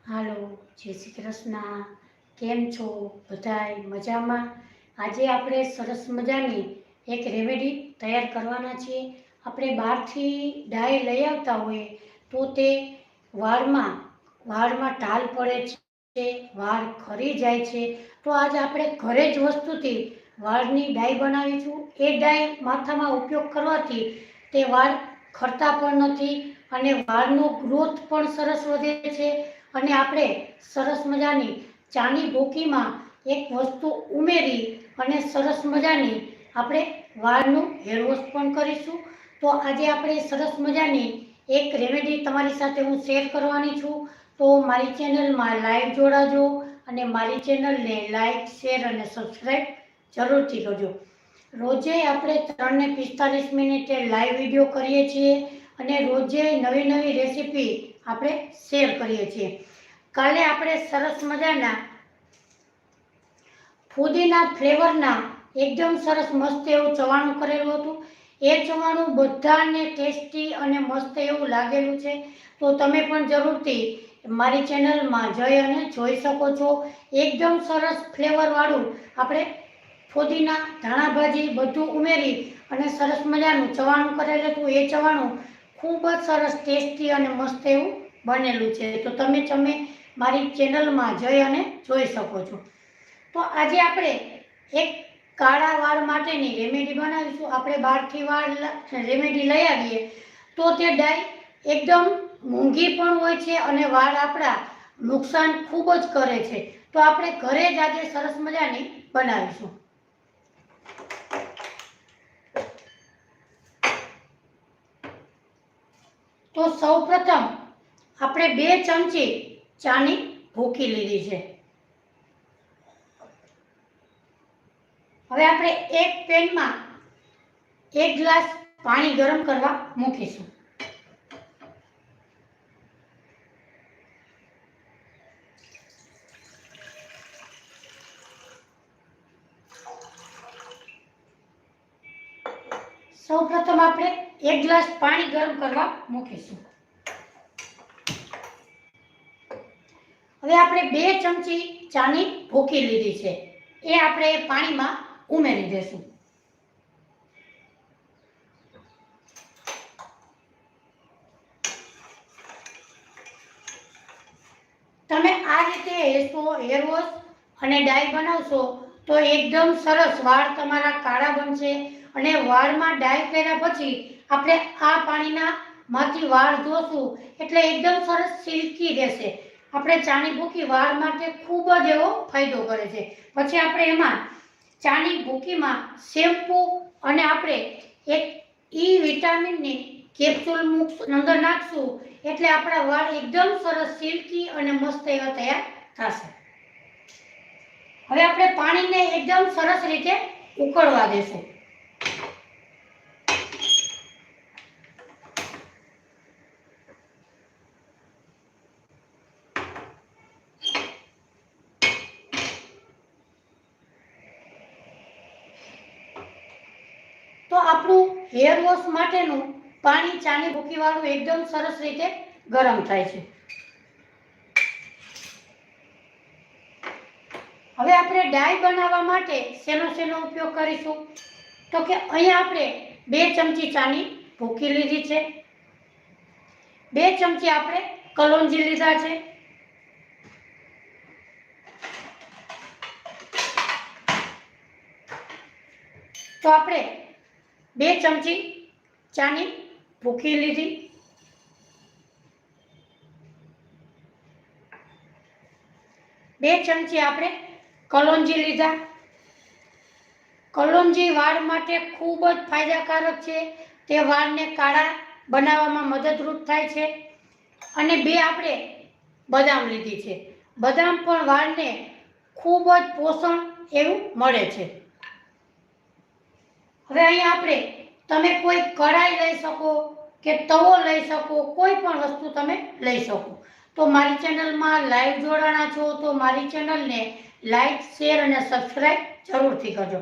હાલો, જય શ્રી કૃષ્ણ. કેમ છો બધાય મજામાં? આજે આપણે સરસ મજાની એક રેમેડી તૈયાર કરવાના છીએ. આપણે બહારથી ડાય લઈ આવતા હોઈએ તો તે વાળમાં ટાલ પડે છે, વાળ ખરી જાય છે. તો આજે આપણે ઘરે જ વસ્તુથી વાળની ડાય બનાવીશું. એ ડાય માથામાં ઉપયોગ કરવાથી તે વાળ ખરતા પણ નથી અને વાળનો ગ્રોથ પણ સરસ વધે છે. અને આપણે સરસ મજાની ચાની ભૂકીમાં એક વસ્તુ ઉમેરી અને સરસ મજાની આપણે વાળનું હેર વોશ પણ કરીશું. તો આજે આપણે સરસ મજાની એક રેમેડી તમારી સાથે હું શેર કરવાની છું. તો મારી ચેનલમાં લાઈવ જોડાજો અને મારી ચેનલને લાઈક, શેર અને સબસ્ક્રાઈબ જરૂરથી કરજો. રોજે આપણે 3 ને 45 મિનિટે લાઈવ વિડીયો કરીએ છીએ અને રોજે નવી નવી રેસીપી આપણે શેર કરીએ છીએ. કાલે આપણે સરસ મજાના ફુદીના ફ્લેવરના એકદમ સરસ મસ્ત એવું ચવાણું કરેલું હતું. એ ચવાણું બધાને ટેસ્ટી અને મસ્ત એવું લાગેલું છે. તો તમે પણ જરૂરથી મારી ચેનલમાં જઈ અને જોઈ શકો છો. એકદમ સરસ ફ્લેવરવાળું આપણે ફુદીના, ધાણા ભાજી બધું ઉમેરી અને સરસ મજાનું ચવાણું કરેલું હતું. એ ચવાણું ખૂબ જ સરસ ટેસ્ટી અને મસ્ત એવું બનેલું છે. તો તમે મારી ચેનલમાં જઈ અને જોઈ શકો છો. તો આજે આપણે એક કાળા વાળ માટેની રેમેડી બનાવીશું. આપણે બહારથી વાળ રેમેડી લઈ આવીએ તો તે ડાય એકદમ મોંઘી પણ હોય છે અને વાળ આપણા નુકસાન ખૂબ જ કરે છે. તો આપણે ઘરે જ આજે સરસ મજાની બનાવીશું. તો સૌપ્રથમ આપણે 2 ચમચી ચાની ભૂકી લીધી છે. હવે આપણે એક પેનમાં 1 ગ્લાસ પાણી ગરમ કરવા મૂકીશું. સૌપ્રથમ આપણે 1 ગ્લાસ પાણી ગરમ કરવા મૂકીશું. હવે આપણે 2 ચમચી ચાની ભૂકી લીધી છે, એ આપણે પાણીમાં ઉમેરી દેશું. તમે આ રીતે હેર વોશ અને ડાય બનાવશો તો એકદમ સરસ વાળ તમારા કાળા બનશે. અને વાળમાં ડાય કર્યા પછી આપણે આ પાણીમાંથી વાળ ધોશું એટલે એકદમ સરસ સિલ્કી રહેશે. આપણે ચાની ભૂકી વાળ માટે ખૂબ જ એવો ફાયદો કરે છે. પછી આપણે એમાં ચાની ભૂકીમાં શેમ્પૂ અને આપણે એક વિટામિનની કેપ્સ્યુલ અંદર નાખશું એટલે આપણા વાળ એકદમ સરસ સિલ્કી અને મસ્ત એવા તૈયાર થશે. હવે આપણે પાણીને એકદમ સરસ રીતે ઉકળવા દેશું. તો આપણું હેર વોશ માટેનું પાણી ચાની ભૂકી વાળું એકદમ સરસ રીતે ગરમ થાય છે. હવે આપણે ડાય બનાવવા માટે શેનો ઉપયોગ કરીશું તો કે અહીંયા આપણે 2 ચમચી ચાની ભૂકી લીધી છે, 2 ચમચી આપણે કલોંજી લીધા છે, તો આપણે 2 ચમચી ચાની ભૂકી લીધી, 2 ચમચી આપણે કલોંજી લીધા. કલોંજી વાળ માટે ખૂબ જ ફાયદાકારક છે. તે વાળને કાળા બનાવવામાં મદદરૂપ થાય છે. અને 2 આપણે બદામ લીધી છે. બદામ પણ વાળને ખૂબ જ પોષણ એવું મળે છે. હવે અહીંયા આપણે તમે કોઈ કઢાઈ લઈ શકો કે તવો લઈ શકો, કોઈ પણ વસ્તુ તમે લઈ શકો. તો મારી ચેનલમાં લાઈવ જોડાણા છો તો મારી ચેનલને લાઈક, શેર અને સબસ્ક્રાઈબ જરૂરથી કરજો.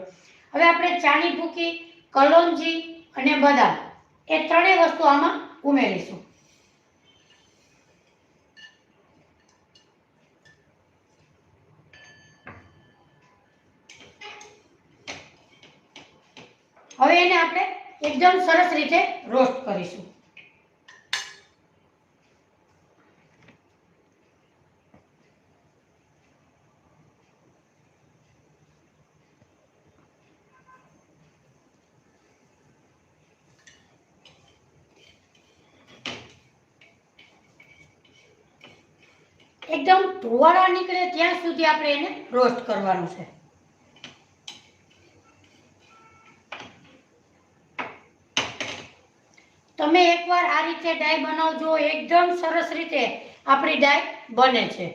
હવે આપણે ચાની ભૂકી, કલોંજી અને બદામ એ 3 વસ્તુ આમાં ઉમેરીશું. હવે આપણે 2 ચમચી આપણે કલોંજી લીધી છે, 2 ચમચી આપણે બદામ લીધા છે, 2 ચમચી આપણે કલોંજી લીધા, 2 ચમચી આપણે બદામ લીધા, 2 ચમચી આપણે કલોંજી અને બદામ એ 3 વસ્તુ આમાં ઉમેરીશું. હવે એને આપણે એકદમ સરસ રીતે રોસ્ટ કરીશું. એકદમ ધોવાળા નીકળે ત્યાં સુધી આપણે એને રોસ્ટ કરવાનું છે. તમે એકવાર આ રીતે ડાય બનાવજો, એકદમ સરસ રીતે આપણી ડાય બને છે.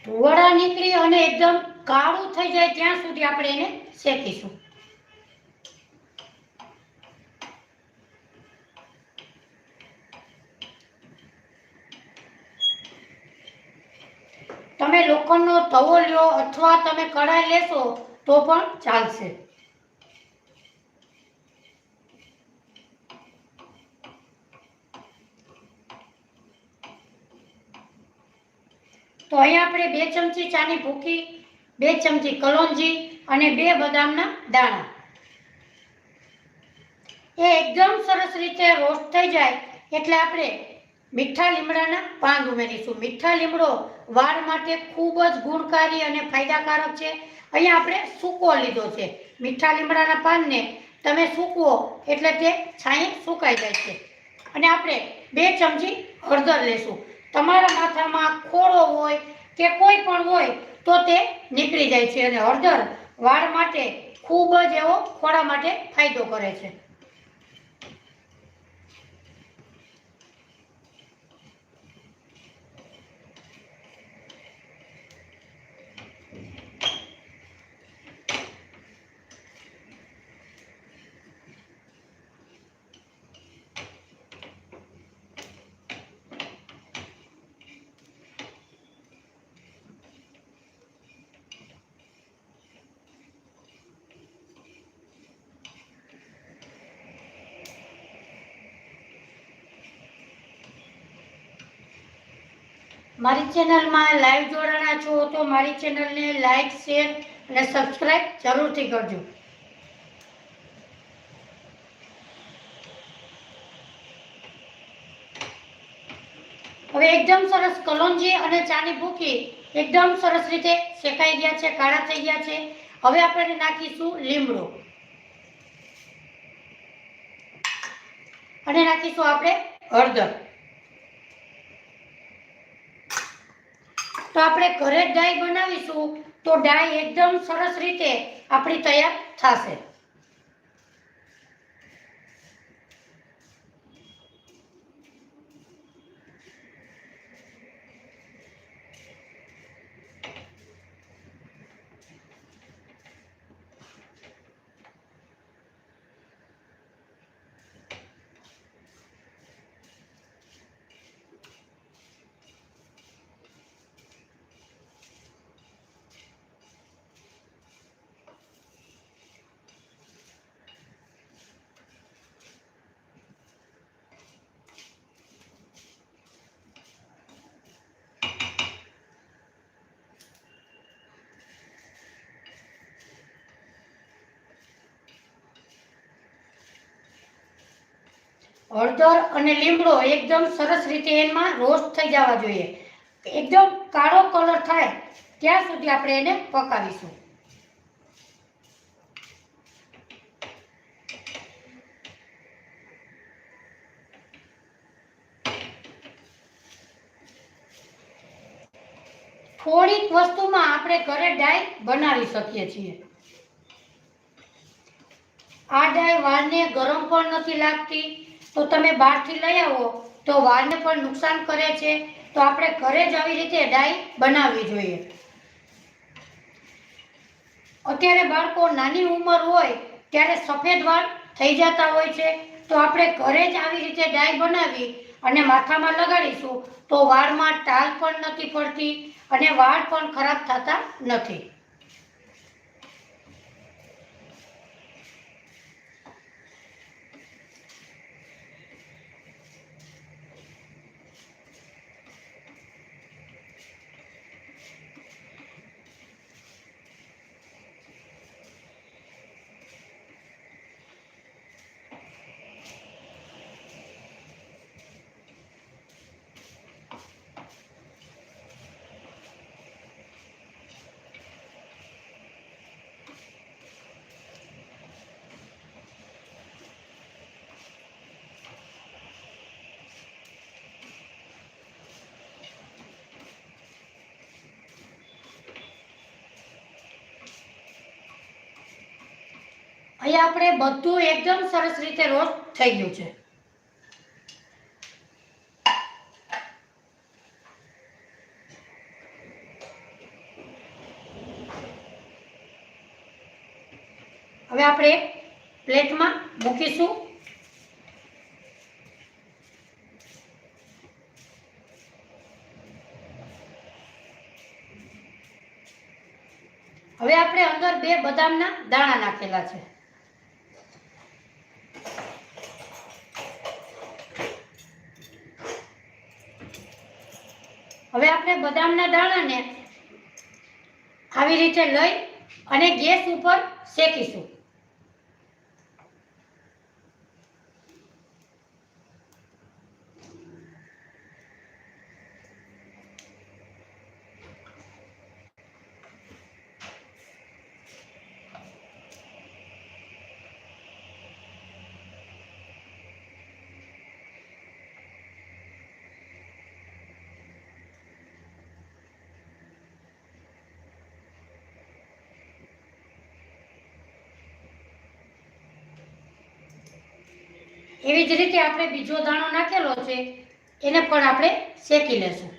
ધોવાળા નીકળી અને એકદમ કાળું થઈ જાય ત્યાં સુધી આપણે એને શેકીશું. તમે લોખંડનો તવો લ્યો અથવા તમે કઢાઈ લેશો તો પણ ચાલશે. તો અહીંયા આપણે 2 ચમચી ચાની ભૂકી, 2 ચમચી કલોંજી અને 2 બદામના દાણા એ એકદમ સરસ રીતે રોસ્ટ થઈ જાય એટલે આપણે મીઠા લીમડાના પાન ઉમેરીશું. મીઠા લીમડો વાળ માટે ખૂબ જ ગુણકારી અને ફાયદાકારક છે. અહીંયા આપણે સૂકો લીધો છે. મીઠા લીમડાના પાનને તમે સૂકવો એટલે તે છાંયે સુકાઈ જાય છે. અને આપણે 2 ચમચી હળદર લેશું. તમારા માથામાં ખોડો હોય કે કોઈ પણ હોય તો તે નીકળી જાય છે અને હળદર વાળ માટે ખૂબ જ એવો ખોડા માટે ફાયદો કરે છે. મારી ચેનલમાં લાઈવ જોડાણા છો તો મારી ચેનલને લાઈક, શેર અને સબસ્ક્રાઇબ જરૂરથી કરજો. હવે એકદમ સરસ કલોંજી અને ચાની ભૂકી એકદમ સરસ રીતે શેકાઈ ગયા છે, કાળા થઈ ગયા છે. હવે આપણે નાખીશું લીમડો અને નાખીશું આપણે હળદર. તો આપણે ઘરે જ ડાય બનાવીશું તો ડાય એકદમ સરસ રીતે આપણી તૈયાર થશે. હળદર અને લીમડો એકદમ સરસ રીતે એમાં રોસ્ટ થઈ જવા જોઈએ. એકદમ કાળો કલર થાય ત્યાં સુધી આપણે એને પકાવીશું. થોડીક વસ્તુમાં આપણે ઘરે ડાય બનાવી શકીએ છીએ. આ ડાય વાળને ગરમ પણ નથી લાગતી. તો તમે બહારથી લઈ આવો તો વાળને પણ નુકસાન કરે છે. તો આપણે ઘરે જ આવી રીતે ડાય બનાવવી જોઈએ. અત્યારે બાળકો નાની ઉંમર હોય ત્યારે સફેદ વાળ થઈ જતા હોય છે, તો આપણે ઘરે જ આવી રીતે ડાય બનાવી અને માથામાં લગાડીશું તો વાળમાં ટાલ પણ નથી પડતી અને વાળ પણ ખરાબ થતા નથી. અહીંયા આપણે બધું એકદમ સરસ રીતે રોસ્ટ થઈ ગયું છે. હવે આપણે એક પ્લેટમાં મૂકીશું. હવે આપણે અંદર 2 બદામના દાણા નાખેલા છે. હવે આપણે બદામના દાણાને આવી રીતે લઈ અને ગેસ ઉપર શેકીશું. એવી જ રીતે આપણે બીજો દાણો નાખેલો છે એને પણ આપણે શેકી લેશું.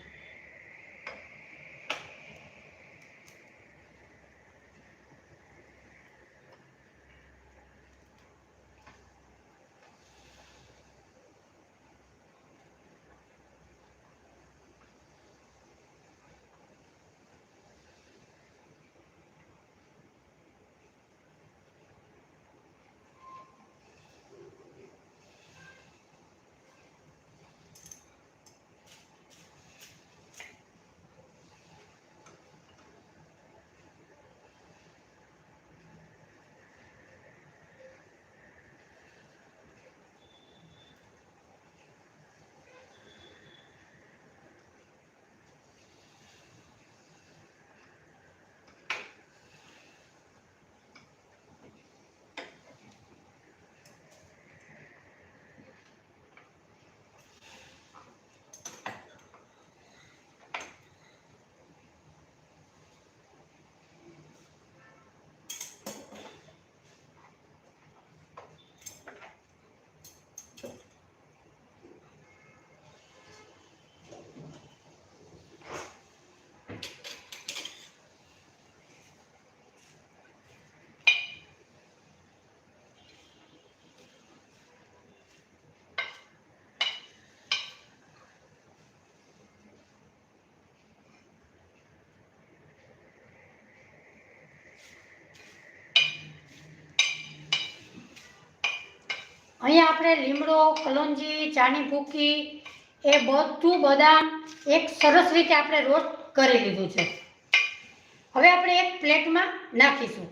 અહીંયા આપણે લીમડો, કલોંજી, ચાની ભૂકી એ બધું બદામ એક સરસ રીતે આપણે રોસ્ટ કરી લીધું છે. હવે આપણે એક પ્લેટમાં નાખીશું.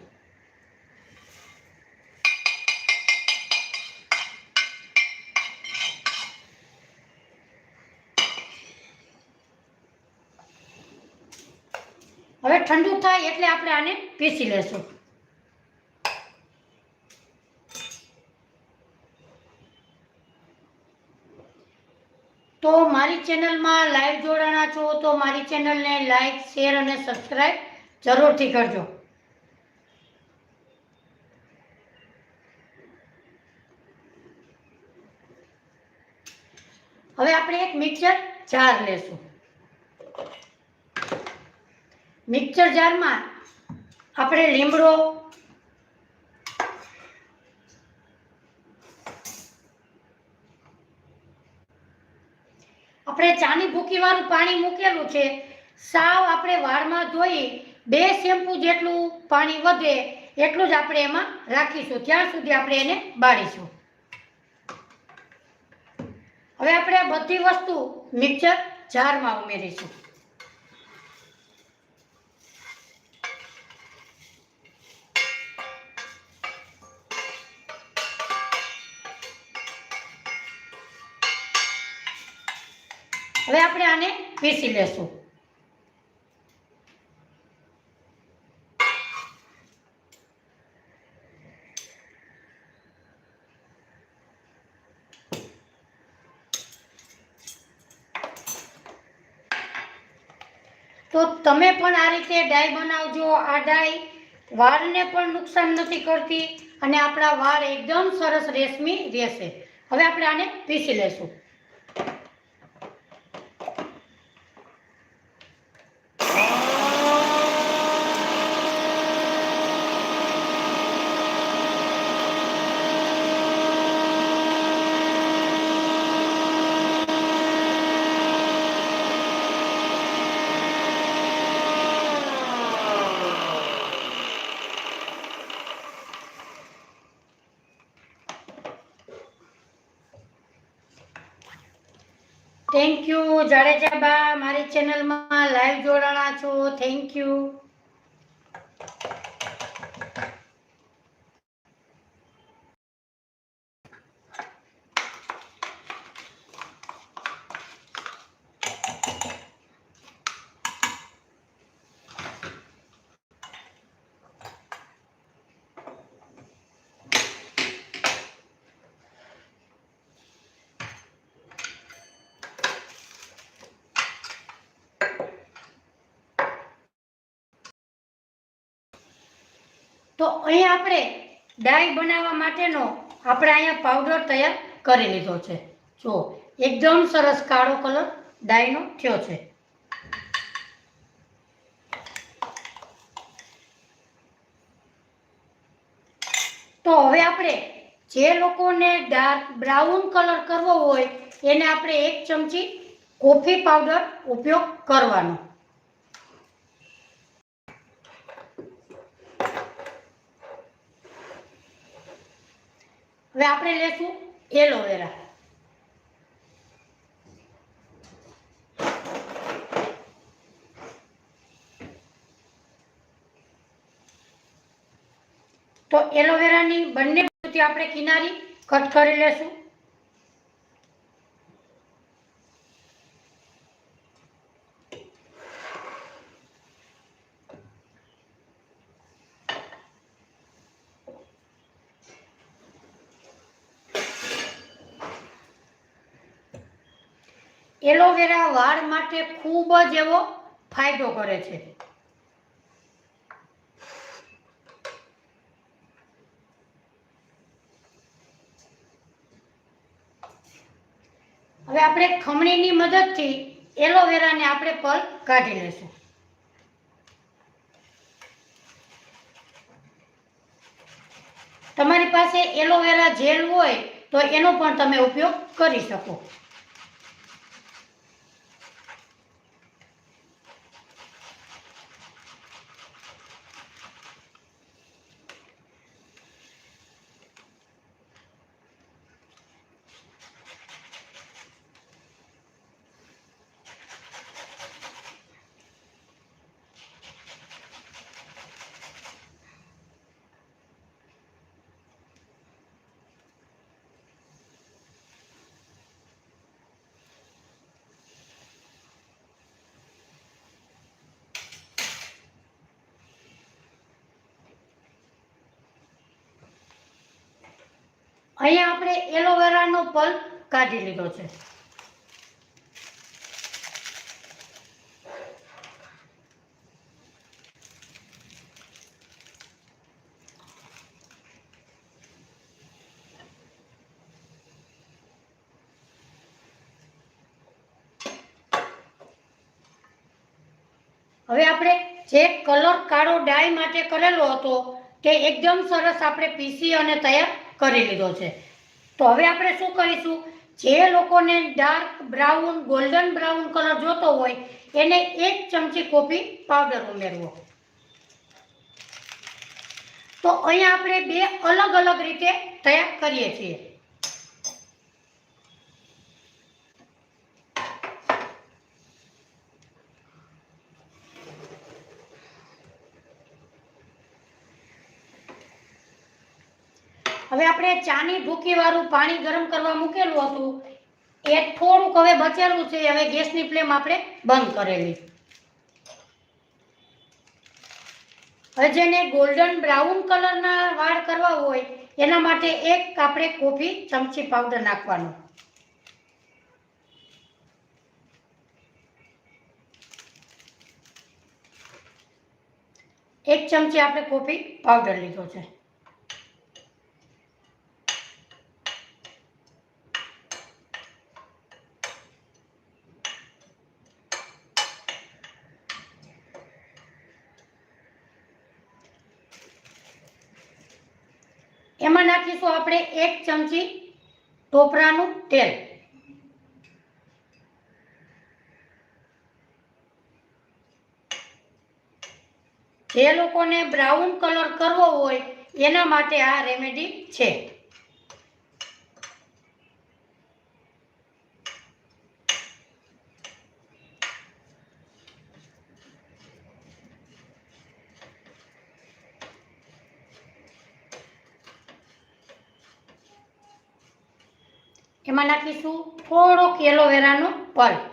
હવે ઠંડુ થાય એટલે આપણે આને પીસી લેશું. તો મારી ચેનલમાં લાઈવ જોડાણા છો તો મારી ચેનલને લાઈક, શેર અને સબસ્ક્રાઈબ જરૂરથી કરજો. હવે આપણે એક મિક્સર જાર લેશું. મિક્સર જારમાં આપણે લીમડો, આપણે ચાની ભૂકી વાળું પાણી મૂકેલું છે, સાવ આપણે વાળમાં ધોઈ 2 શેમ્પુ જેટલું પાણી વધે એટલું જ આપણે એમાં રાખીશું, ત્યાં સુધી આપણે એને બાળીશું. હવે આપણે આ બધી વસ્તુ મિક્સર જારમાં ઉમેરીશું. હવે આપણે આને પીસી લેશું. તો તમે પણ આ રીતે ડાઈ બનાવજો. આ ડાઈ વાળને પણ નુકસાન નથી કરતી અને આપણા વાળ એકદમ સરસ રેશમી રહેશે. હવે આપણે આને પીસી લેશું. થેન્ક યુ જાડેજા બા, મારી ચેનલમાં લાઈવ જોડાણા છો. Thank you. તો અહીંયા આપણે ડાઈ બનાવવા માટેનો આપણે અહીંયા પાવડર તૈયાર કરી લીધો છે. જો એકદમ સરસ કાળો કલર ડાઈનો થયો છે. તો હવે આપણે જે લોકોને ડાર્ક બ્રાઉન કલર કરવો હોય એને આપણે 1 ચમચી કોફી પાવડર ઉપયોગ કરવાનો. હવે આપણે લેશું એલોવેરા. તો એલોવેરાની બંને બાજુથી આપણે કિનારી કટ કરી લેશું. એલોવેરા વાળ માટે ખૂબ જ એવો ફાયદો કરે છે. હવે આપણે ખમણીની મદદથી એલોવેરાને આપણે પલ્પ કાઢી લેશું. તમારી પાસે એલોવેરા જેલ હોય તો એનો પણ તમે ઉપયોગ કરી શકો. અહીંયા આપણે એલોવેરાનો પલ્પ કાઢી લીધો છે. હવે આપણે જે કલર કાળો ડાય માટે કરેલો હતો તે એકદમ સરસ આપણે પીસી અને તૈયાર કરી લીધો છે। તો હવે આપણે શું કરીશું, જે લોકોને dark brown golden brown colour જોતો હોય એને 1 ચમચી કોફી પાવડર ઉમેરવો। તો અહીંયા આપણે બે અલગ અલગ રીતે તૈયાર કરીએ છીએ। હવે આપણે ચાની ભૂકી વાળું પાણી ગરમ કરવા મૂકેલું હતું એ થોડુંક હવે બચેલું છે। હવે ગેસની ફ્લેમ આપણે બંધ કરેલી। હવે જેને ગોલ્ડન બ્રાઉન કલરના વાળ કરવા હોય એના માટે 1 આપણે કોફી ચમચી પાવડર નાખવાનો। 1 ચમચી આપણે કોફી પાવડર લીધો છે। એમાં નાખીશું આપણે 1 ચમચી ટોપરાનું તેલ। જે લોકોને બ્રાઉન કલર કરવો હોય એના માટે આ રેમેડી છે। એમાં નાખીશું થોડોક એલોવેરાનો પલ્પ।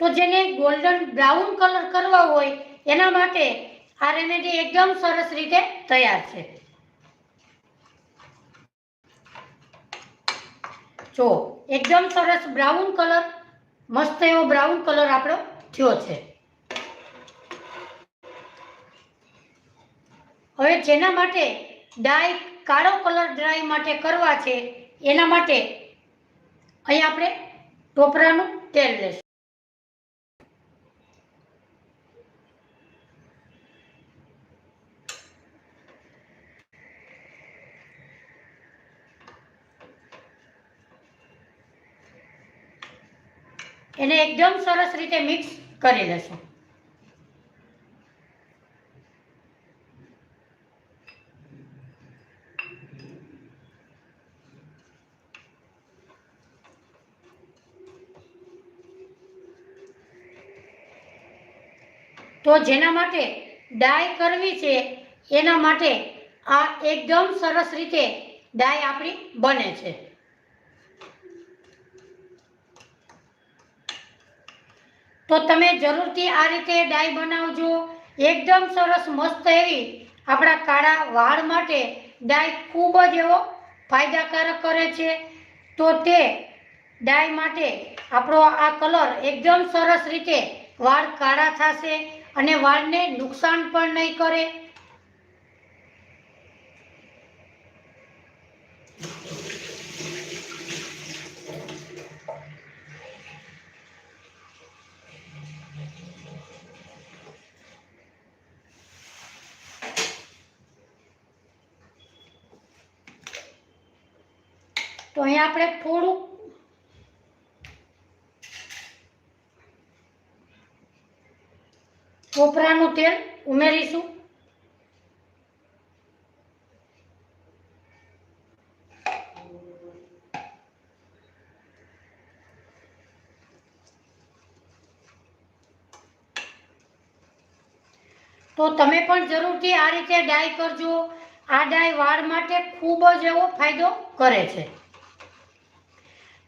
તો જેને ગોલ્ડન બ્રાઉન કલર કરવા હોય એના માટે આ રેમેડી એકદમ સરસ રીતે તૈયાર છે। જો એકદમ સરસ બ્રાઉન કલર, મસ્ત એવો બ્રાઉન કલર આપણો થયો છે। હવે જેના માટે ડાય કાળો કલર ડ્રાય માટે કરવા છે એના માટે અહીં આપણે ટોપરાનું તેલ લેશું। એને એકદમ સરસ રીતે મિક્સ કરી લેશું। તો જેના માટે ડાય કરવી છે એના માટે આ એકદમ સરસ રીતે ડાય આપણી બને છે। તો તમે જરૂરથી આ રીતે ડાય બનાવજો। એકદમ સરસ મસ્ત એવી આપણા કાળા વાળ માટે ડાય ખૂબ જ એવો ફાયદાકારક કરે છે। તો તે ડાય માટે આપણો આ કલર એકદમ સરસ રીતે વાળ કાળા થશે અને વાળને નુકસાન પણ નહીં કરે। તો અહીંયા આપણે થોડુંક ટોપરાનું તેલ ઉમેરીશું। તો તમે પણ જરૂરથી આ રીતે ડાય કરજો। આ ડાય વાળ માટે ખૂબ જ એવો ફાયદો કરે છે।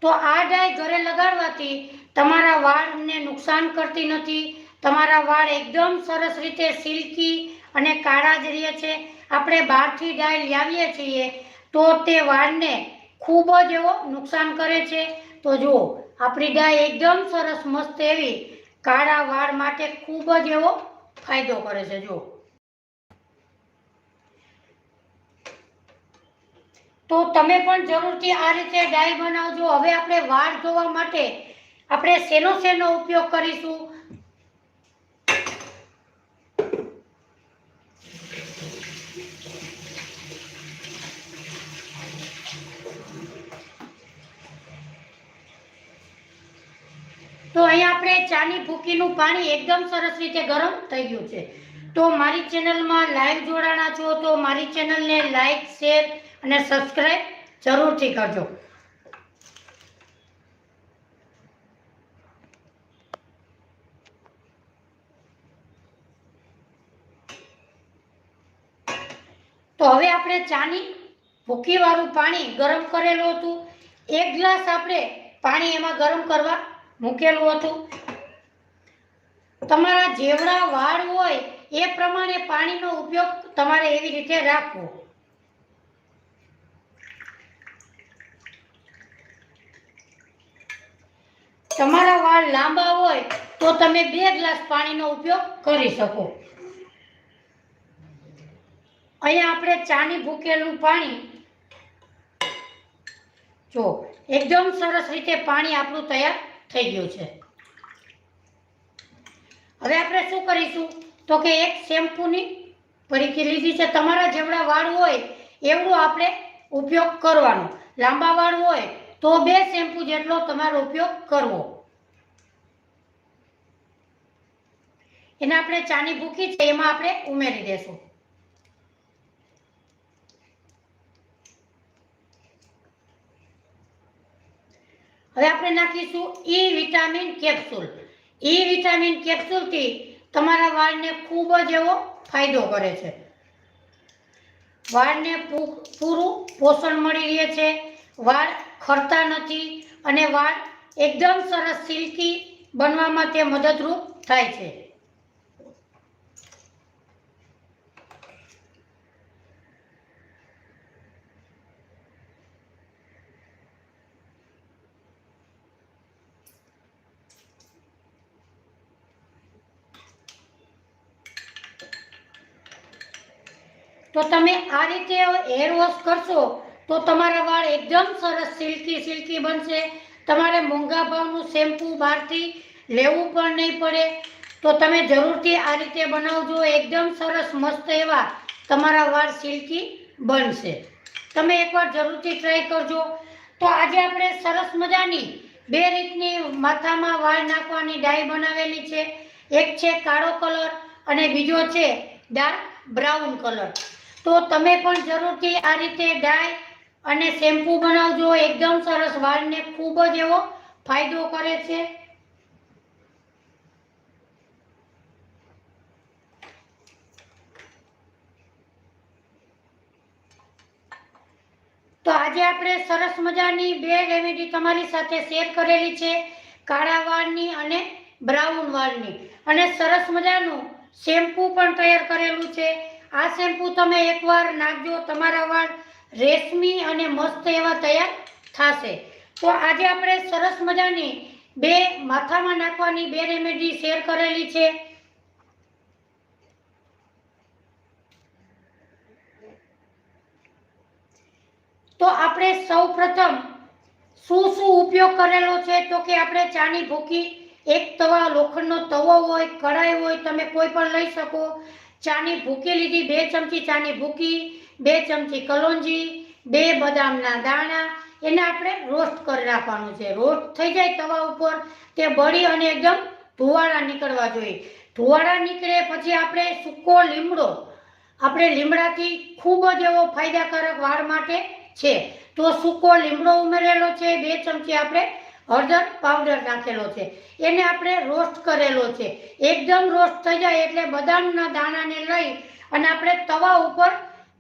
તો આ ડાય ઘરે લગાડવાથી તમારા વાળને નુકસાન કરતી નથી। તમારા વાળ એકદમ સરસ રીતે સિલ્કી અને કાળા જ રહે છે। આપણે બહારથી ડાય લાવીએ છીએ તો તે વાળને ખૂબ જ એવો નુકસાન કરે છે। તો જુઓ આપણી ડાય એકદમ સરસ મસ્ત એવી કાળા વાળ માટે ખૂબ જ એવો ફાયદો કરે છે. જો તો તમે પણ જરૂરથી આ રીતે ડાય બનાવજો. હવે આપણે વાળ ધોવા માટે આપણે શેનો ઉપયોગ કરીશું? તો અહીંયા આપણે ચાની ભૂકીનું પાણી એકદમ સરસ રીતે ગરમ થઈ ગયું છે. તો મારી ચેનલમાં લાઈવ જોડાણા છો તો મારી ચેનલને લાઈક, શેર અને સબસ્ક્રાઈબ જરૂરથી કરજો. તો હવે આપણે ચાની ભૂકીવાળું પાણી ગરમ કરેલું હતું. 1 ગ્લાસ આપણે પાણી એમાં ગરમ કરવા મૂકેલું હતું. તમારા જેવડા વાળ હોય એ પ્રમાણે પાણીનો ઉપયોગ તમારે એવી રીતે રાખવો. તમારા વાળ લાંબા હોય તો તમે 2 ગ્લાસ પાણીનો ઉપયોગ કરી શકો. અહીંયા આપણે ચાની ભૂકેલું પાણી જો એકદમ સરસ રીતે પાણી આપણું તૈયાર થઈ ગયું છે. હવે આપણે શું કરીશું તો કે એક શેમ્પૂની પડીકી લીધી છે. તમારા જેવડા વાળ હોય એવડું આપણે ઉપયોગ કરવાનો. લાંબા વાળ હોય તો 2 શેમ્પૂ જેટલો તમારો ઉપયોગ કરવો. એને આપણે ચાની ભૂકી છે એમાં આપણે ઉમેરી દેશું. હવે આપણે નાખીશું E vitamin capsule. E vitamin કેપ્સ્યુલથી તમારા વાળને ખૂબ જ એવો ફાયદો કરે છે. વાળને પૂરું પોષણ મળી રહે છે, વાળ ખરતા નથી અને વાળ એકદમ સરસ સિલ્કી બનવામાં તે મદદરૂપ થાય છે. તો તમે આ રીતે હેર વોશ કરશો તો તમારા વાળ એકદમ સરસ સિલ્કી બનશે. તમારે મોંઘા ભાવનું શેમ્પૂ બહારથી લેવું પણ નહીં પડે. તો તમે જરૂરથી આ રીતે બનાવજો. એકદમ સરસ મસ્ત એવા તમારા વાળ સિલ્કી બનશે. તમે એકવાર જરૂરથી ટ્રાય કરજો. તો આજે આપણે સરસ મજાની 2 રીતની માથામાં વાળ નાખવાની ડાય બનાવેલી છે. એક છે કાળો કલર અને બીજો છે ડાર્ક બ્રાઉન કલર. તો તમે પણ જરૂરથી આ રીતે ડાય અને શેમ્પૂ બનાવજો. એકદમ સરસ વાળને ખૂબ જ એવો ફાયદો કરે છે. તો આજે આપણે સરસ મજાની 2 રેમેડી તમારી સાથે શેર કરેલી છે, કાળા વાળની અને બ્રાઉન વાળની. અને સરસ મજાનું શેમ્પૂ પણ તૈયાર કરેલું છે. આ શેમ્પૂ તમે એકવાર નાખજો, તમારા વાળ રેશમી અને મસ્ત એવા તૈયાર થશે. તો આજે આપણે સરસ મજાની 2 માથામાં નાખવાની 2 રેમેડી શેર કરેલી છે. તો આપણે સૌપ્રથમ શું ઉપયોગ કરેલો છે તો કે આપણે ચાની ભૂકી, એક તવા, લોખંડનો તવો હોય, કઢાઈ હોય, તમે કોઈ પણ લઈ શકો. ચાની ભૂકી લીધી, 2 ચમચી ચાની ભૂકી, 2 ચમચી કલોંજી, 2 બદામના દાણા. એને આપણે રોસ્ટ કરી નાખવાનું છે. રોસ્ટ થઈ જાય તવા ઉપર તે બળી અને એકદમ ધુવાળા નીકળવા જોઈએ. ધુવાળા નીકળે પછી આપણે સૂકો લીમડો, આપણે લીમડાથી ખૂબ જ એવો ફાયદાકારક વાળ માટે છે. તો સૂકો લીમડો ઉમેરેલો છે. 2 ચમચી આપણે હળદર પાવડર નાખેલો છે. એને આપણે રોસ્ટ કરેલો છે. એકદમ રોસ્ટ થઈ જાય એટલે બદામના દાણાને લઈ અને આપણે તવા ઉપર,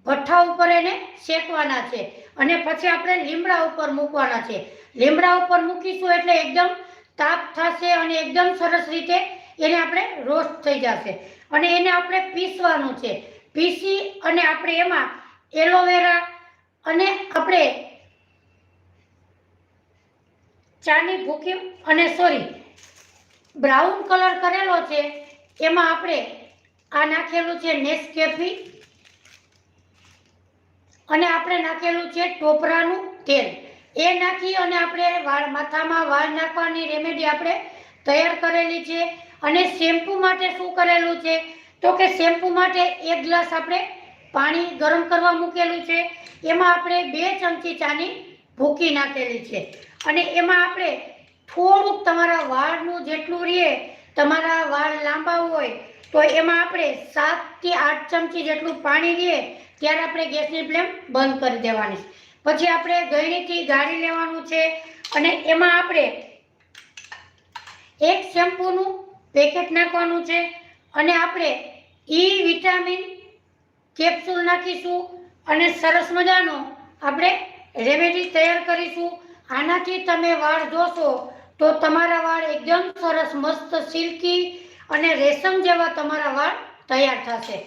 ભઠ્ઠા ઉપર એને શેકવાના છે. અને પછી આપણે લીમડા ઉપર મૂકવાના છે. લીમડા ઉપર મૂકીશું એટલે એકદમ તાપ થશે અને એકદમ સરસ રીતે એને આપણે રોસ્ટ થઈ જશે. અને એને આપણે પીસવાનું છે. પીસી અને આપણે એમાં એલોવેરા અને આપણે ચાની ભૂકી અને સોરી બ્રાઉન કલર કરેલો છે એમાં આપણે આ નાખેલું છે નેસ્કેફી અને આપણે નાખેલું છે ટોપરાનું તેલ. એ નાખી અને આપણે માથામાં વાળ નાખવાની રેમેડી આપણે તૈયાર કરેલી છે. અને શેમ્પૂ માટે શું કરેલું છે તો કે શેમ્પૂ માટે 1 ગ્લાસ આપણે પાણી ગરમ કરવા મૂકેલું છે. એમાં આપણે 2 ચમચી ચાની ભૂકી નાખેલી છે અને એમાં આપણે થોડુંક તમારા વાળનું જેટલું રહે, તમારા વાળ લાંબા હોય તો એમાં આપણે 7 થી 8 ચમચી જેટલું પાણી રહે ત્યારે આપણે ગેસની ફ્લેમ બંધ કરી દેવાની. પછી આપણે ગળણીથી ગાળી લેવાનું છે અને એમાં આપણે 1 શેમ્પૂનું પેકેટ નાખવાનું છે અને આપણે ઈ વિટામિન કેપ્સ્યુલ નાખીશું અને સરસ મજાનો આપણે રેમેડી તૈયાર કરીશું. આનાથી તમે વાળ જોશો તો તમારા વાળ એકદમ સરસ મસ્ત સિલ્કી અને રેશમ જેવા તમારા વાળ તૈયાર થશે.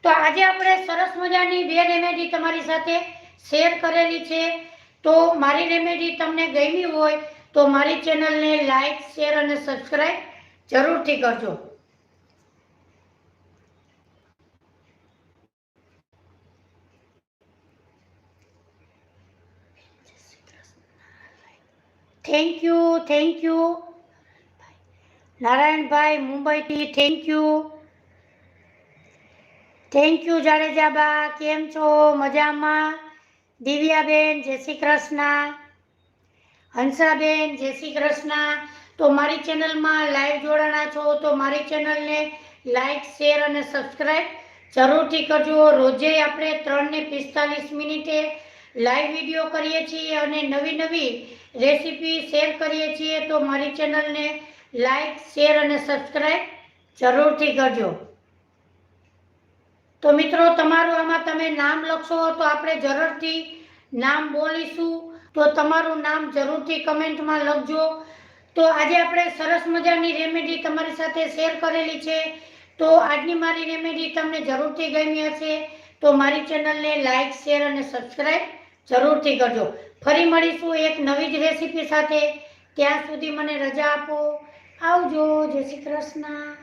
તો આજે આપણે સરસ મજાની 2 રેમેડી તમારી સાથે શેર કરેલી છે. તો મારી રેમેડી તમને ગમી હોય તો મારી ચેનલને લાઈક, શેર અને સબસ્ક્રાઈબ જરૂરથી કરજો. થેન્ક યુ નારાયણભાઈ મુંબઈથી. Thank you Jadejaba. કેમ છો? મજામાં? દિવ્યાબેન જય શ્રી કૃષ્ણ. હંસાબેન જય શ્રી કૃષ્ણ. તો મારી ચેનલમાં લાઈવ જોડાણા છો તો મારી ચેનલને લાઈક, શેર અને સબસ્ક્રાઈબ જરૂરથી કરજો. રોજે આપણે 3 ને 45 મિનિટે લાઈવ વિડીયો કરીએ છીએ અને નવી રેસીપી શેર કરીએ છીએ. તો મારી ચેનલને લાઈક, શેર અને સબસ્ક્રાઈબ જરૂરથી કરજો. તો મિત્રો તમારું આમાં તમે નામ લખશો તો આપણે જરૂરથી નામ બોલીશું. તો તમારું નામ જરૂરથી કમેન્ટમાં લખજો. તો આજે આપણે સરસ મજાની રેમેડી તમારી સાથે શેર કરેલી છે. તો આજની મારી રેમેડી તમને જરૂરથી ગમી હશે તો મારી ચેનલને લાઈક, શેર અને સબસ્ક્રાઈબ જરૂરથી કરજો. ફરી મળીશું એક નવી જ રેસીપી સાથે. ત્યાં સુધી મને રજા આપો. આવજો. જય શ્રી કૃષ્ણ.